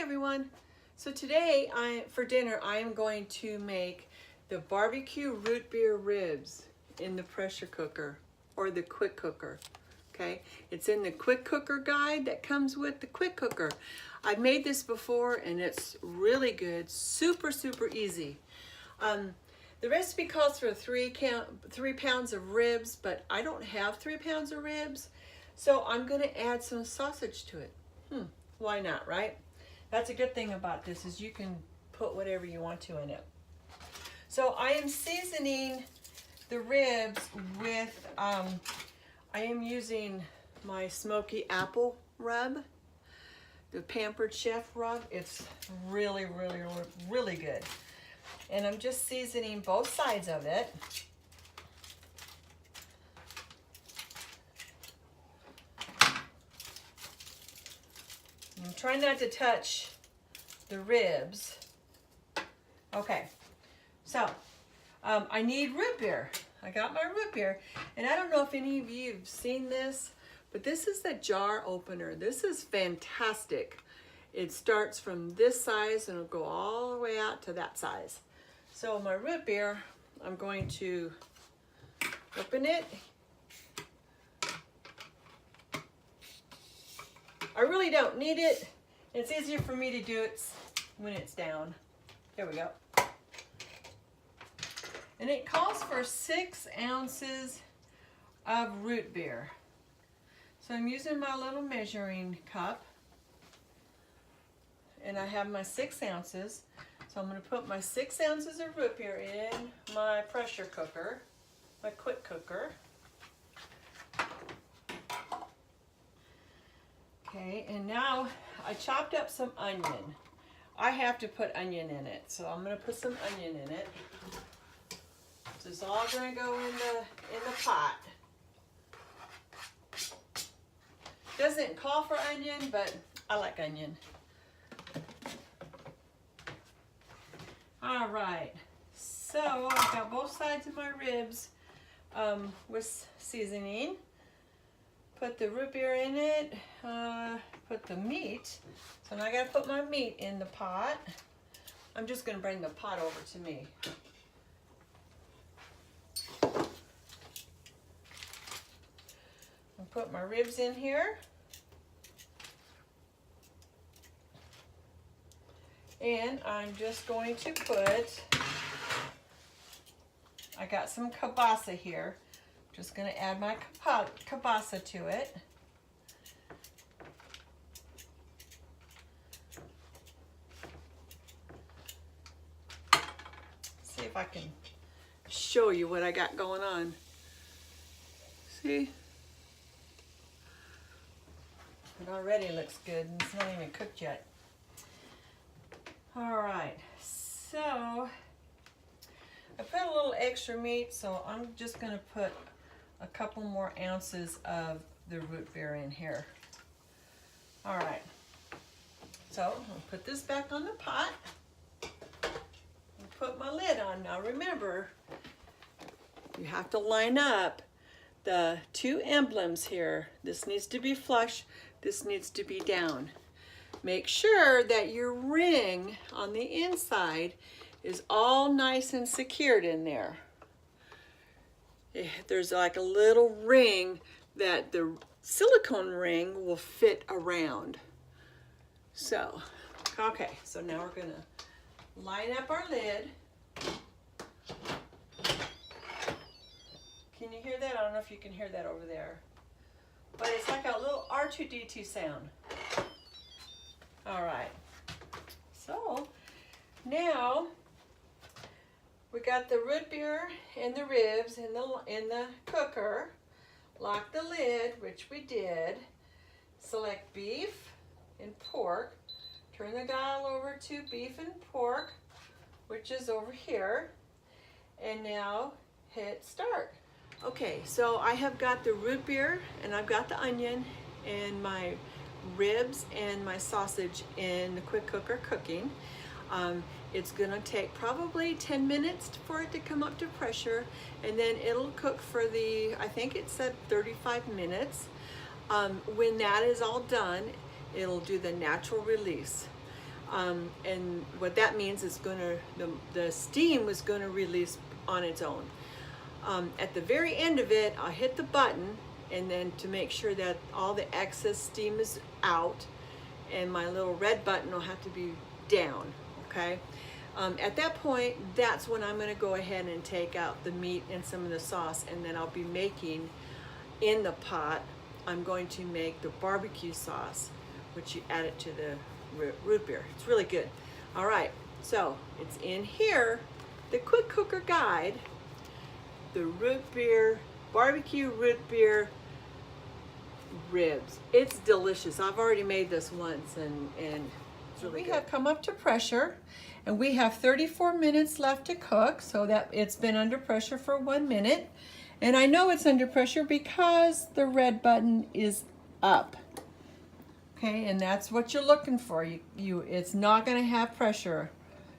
everyone. So today for dinner I am going to make the barbecue root beer ribs in the pressure cooker or the quick cooker. Okay, it's in the quick cooker guide that comes with the quick cooker. I've made this before and it's really good, super easy. The recipe calls for 3 pounds of ribs, but I don't have 3 pounds of ribs, so I'm going to add some sausage to it. Why not, right? That's a good thing about this, is you can put whatever you want to in it. So I am seasoning the ribs with, I am using my smoky apple rub, the Pampered Chef rub. It's really good. And I'm just seasoning both sides of it. I'm trying not to touch the ribs. Okay, so I need root beer. I got my root beer, and I don't know if any of you have seen this, but this is the jar opener. This is fantastic. It starts from this size and it'll go all the way out to that size. So my root beer, I'm going to open it. I really don't need it. It's easier for me to do it when it's down. There we go. And it calls for 6 ounces of root beer. So I'm using my little measuring cup. And I have my 6 ounces. So I'm going to put my 6 ounces of root beer in my pressure cooker, my quick cooker. Okay, and now I chopped up some onion. I have to put onion in it, so I'm going to put some onion in it. This is all going to go in the pot. Doesn't call for onion, but I like onion. All right, so I've got both sides of my ribs with seasoning. Put the root beer in it, put the meat. So now I gotta put my meat in the pot. I'm just gonna bring the pot over to me. I'll put my ribs in here. And I'm just going to put, I got some kielbasa here. Just going to add my kielbasa to it. See if I can show you what I got going on. See? It already looks good and it's not even cooked yet. All right, so I put a little extra meat, so I'm just going to put a couple more ounces of the root beer in here. All right, so I'll put this back on the pot and put my lid on. Now remember, you have to line up the 2 emblems here. This needs to be flush, this needs to be down. Make sure that your ring on the inside is all nice and secured in there. There's like a little ring that the silicone ring will fit around. So, okay, so now we're gonna line up our lid. Can you hear that? I don't know if you can hear that over there. But it's like a little R2D2 sound. All right, so now we got the root beer and the ribs in the cooker. Lock the lid, which we did. Select beef and pork. Turn the dial over to beef and pork, which is over here. And now hit start. Okay, so I have got the root beer and I've got the onion and my ribs and my sausage in the quick cooker cooking. It's gonna take probably 10 minutes for it to come up to pressure, and then it'll cook for I think it said 35 minutes. When that is all done, it'll do the natural release. And what that means is the steam was going to release on its own. At the very end of it, I'll hit the button, and then to make sure that all the excess steam is out, and my little red button will have to be down, okay? At that point, that's when I'm going to go ahead and take out the meat and some of the sauce, and then I'll be making in the pot, I'm going to make the barbecue sauce, which you add it to the root beer. It's really good. All right, so it's in here, the quick cooker guide, the barbecue root beer ribs. It's delicious. I've already made this once, and it's really good. We have come up to pressure, and we have 34 minutes left to cook, so that it's been under pressure for 1 minute. And I know it's under pressure because the red button is up. Okay, and that's what you're looking for. It's not going to have pressure.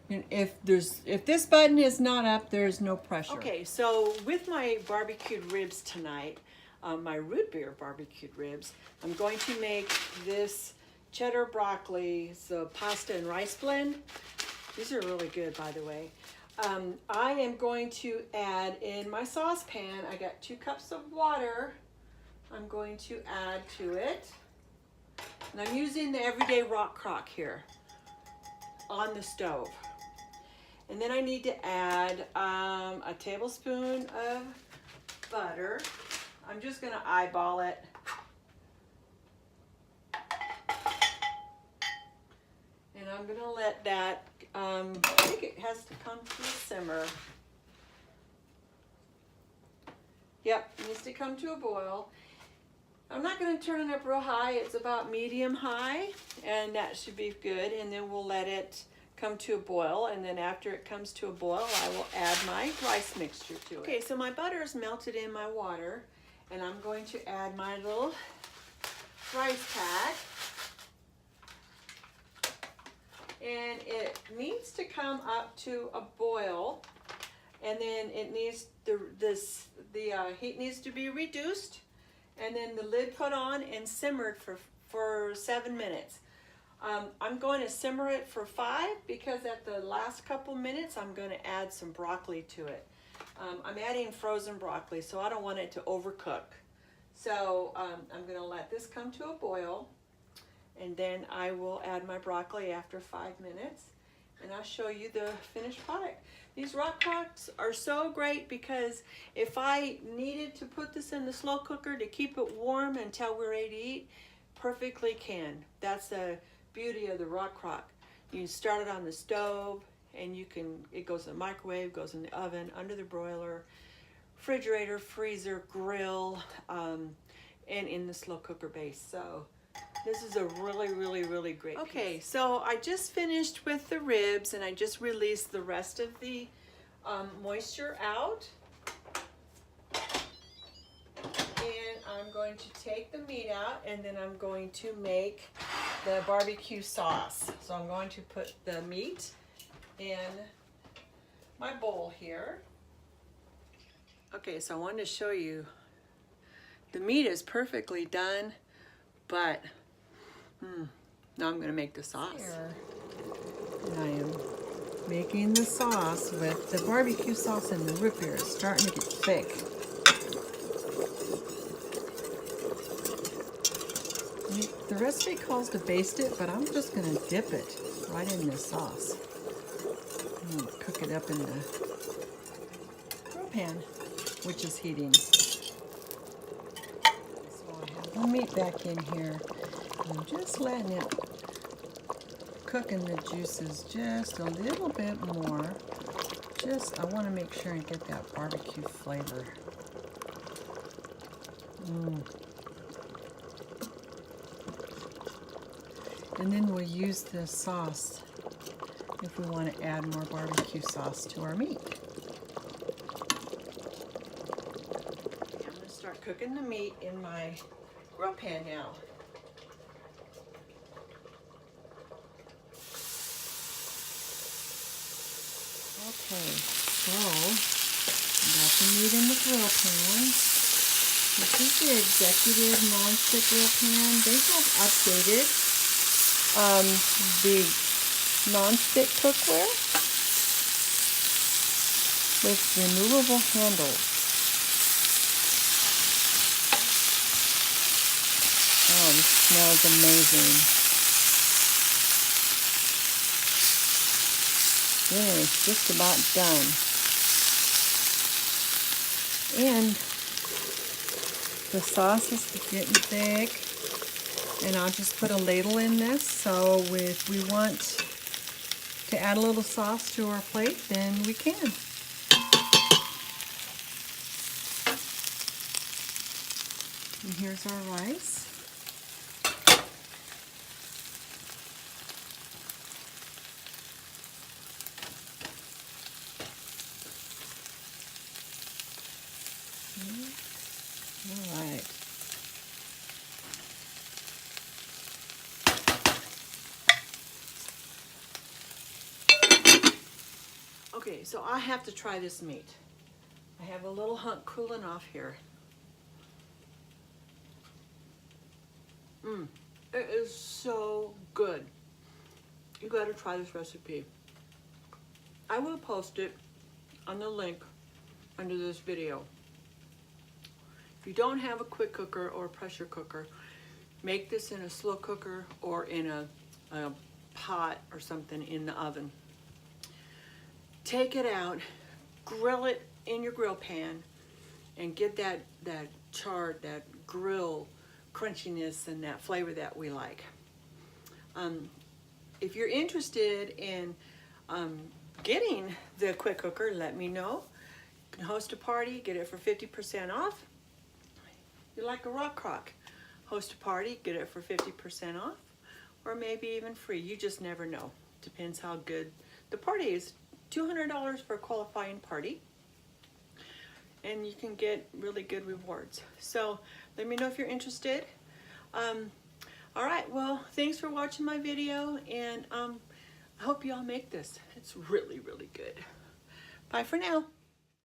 If this button is not up, there's no pressure. Okay, so with my barbecued ribs tonight, my root beer barbecued ribs, I'm going to make this cheddar broccoli, so pasta and rice blend. These are really good, by the way. I am going to add in my saucepan, I got 2 cups of water. I'm going to add to it. And I'm using the everyday rock crock here on the stove. And then I need to add a tablespoon of butter. I'm just going to eyeball it. And I'm going to let that, I think it has to come to a simmer. Yep, it needs to come to a boil. I'm not going to turn it up real high. It's about medium high, and that should be good. And then we'll let it come to a boil, and then after it comes to a boil, I will add my rice mixture to it. Okay, so my butter is melted in my water, and I'm going to add my little rice pack. And it needs to come up to a boil, and then it needs the heat needs to be reduced, and then the lid put on and simmered for 7 minutes. I'm going to simmer it for 5 because at the last couple minutes I'm going to add some broccoli to it. I'm adding frozen broccoli, so I don't want it to overcook. So I'm going to let this come to a boil, and then I will add my broccoli after 5 minutes, and I'll show you the finished product. These rock crocks are so great because if I needed to put this in the slow cooker to keep it warm until we're ready to eat, perfectly can. That's the beauty of the rock crock. You can start it on the stove, and it goes in the microwave, goes in the oven, under the broiler, refrigerator, freezer, grill, and in the slow cooker base. So this is a really, really, really great piece. Okay, so I just finished with the ribs, and I just released the rest of the moisture out. And I'm going to take the meat out, and then I'm going to make the barbecue sauce. So I'm going to put the meat in my bowl here. Okay, so I wanted to show you the meat is perfectly done, but now I'm going to make the sauce. Here, and I am making the sauce with the barbecue sauce, and the root beer is starting to get thick. The recipe calls to baste it, but I'm just going to dip it right in this sauce. And cook it up in the grill pan, which is heating. So I have the meat back in here. I'm just letting it cook in the juices just a little bit more. I want to make sure and get that barbecue flavor. And then we'll use the sauce if we want to add more barbecue sauce to our meat. I'm going to start cooking the meat in my grill pan now. Okay, so I got the meat in the grill pan. This is the Executive Non-Stick Grill Pan. They have updated the non-stick cookware with removable handles. Oh, this smells amazing. Yeah, it's just about done. And the sauce is getting thick. And I'll just put a ladle in this, so if we want to add a little sauce to our plate, then we can. And here's our rice. All right. Okay, so I have to try this meat. I have a little hunk cooling off here. It is so good. You gotta try this recipe. I will post it on the link under this video. If you don't have a quick cooker or a pressure cooker, make this in a slow cooker or in a pot or something in the oven. Take it out, grill it in your grill pan, and get that charred, that grill crunchiness and that flavor that we like. If you're interested in getting the quick cooker, let me know. You can host a party, get it for 50% off. You like a rock crock, host a party, get it for 50% off, or maybe even free. You just never know. Depends how good the party is. $200 for a qualifying party, and you can get really good rewards. So let me know if you're interested. All right, well, thanks for watching my video, and I hope you all make this. It's really, really good. Bye for now.